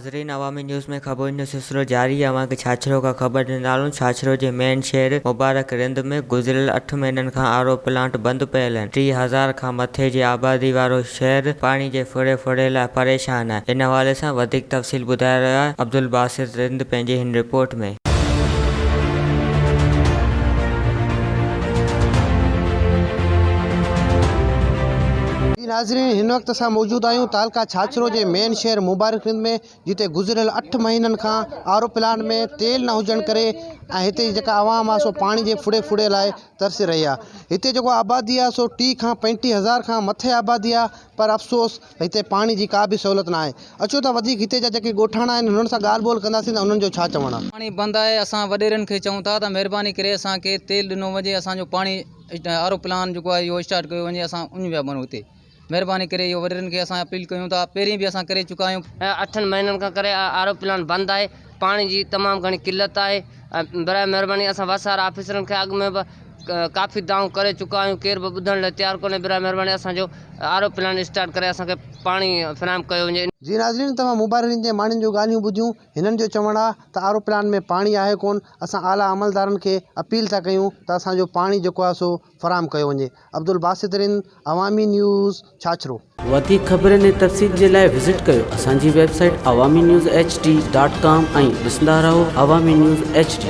नाज़रीन, अवामी न्यूज़ में ख़बरुनि जो सिलसिलो जारी आहे। अवांखे छाछरो खां ख़बर ॾिनालूं। छाछरो जे मेन शहर मुबारक रिंद में गुज़िरियल 8 महीननि खां आरओ प्लांट बंदि पियल आहिनि। 30,000 खां मथे जी आबादी वारो शहर पाणी जे फुड़े लाइ परेशान आहे। इन हवाले सां वधीक तफ़सील ॿुधाए रहिया अब्दुल बासित रिंद पंहिंजी हिन रिपोर्ट में। नाज़रीन, हिन वक्त असां मौजूद आहियूं तालका छाछरो जे मेन शहर मुबारक रिंद में, जिते गुज़िरियल 8 महीननि खां आरओ प्लांट में तेल न हुजण करे ऐं हिते जेका आवाम आहे सो पाणी जे फुड़े लाइ तरसे रही आहे। हिते जेको आबादी आहे सो 30 खां 35,000 खां मथे आबादी आहे, पर अफ़सोस हिते पाणी जी का बि सहूलियत न आहे। अचो त वधीक हिते जा जेके ॻोठाणा आहिनि हुननि सां ॻाल्हि ॿोल कंदासीं त हुननि जो छा चवणु आहे। पाणी बंदि आहे। असां वॾेरनि खे चऊं था त महिरबानी करे असांखे तेल ॾिनो वञे, असांजो पाणी आरओ प्लान जेको आहे इहो स्टार्ट कयो वञे। असां उन विया वञूं हिते, महिरबानी करे इहो वॾेरनि खे असां अपील कयूं था। पहिरीं बि असां करे चुका आहियूं। 8 महीननि खां करे आरओ प्लान बंदि आहे। पाणी जी तमामु घणी किल्लत आहे। बराए महिरबानी असां वसार ऑफिसरनि खे अॻु में बि काफ़ी दाऊं करे चुका आहियूं, केर बि ॿुधण लाइ तयारु कोन्हे। बराए महिरबानी असांजो आरओ प्लान स्टार्ट करे असांखे पाणी फ़राहम कयो वञे। जी नाज़रीन, तव्हां मुबारक रिंद जे माण्हुनि जूं ॻाल्हियूं ॿुधियूं। हिननि जो चवणु आहे त आरओ प्लान में पाणी आहे कोन। असां आला अमलदारनि खे अपील था कयूं त असांजो पाणी जेको आहे सो फ़राहम कयो वञे। अब्दुल बासित रिंद, अवामी न्यूज़, छाछरो। वधीक ख़बरनि ऐं तफ़सील जे लाइ विज़िट कयो असांजी वेबसाइट awamiNewsHD.com ऐं ॾिसंदा रहो अवामी न्यूज़ HD।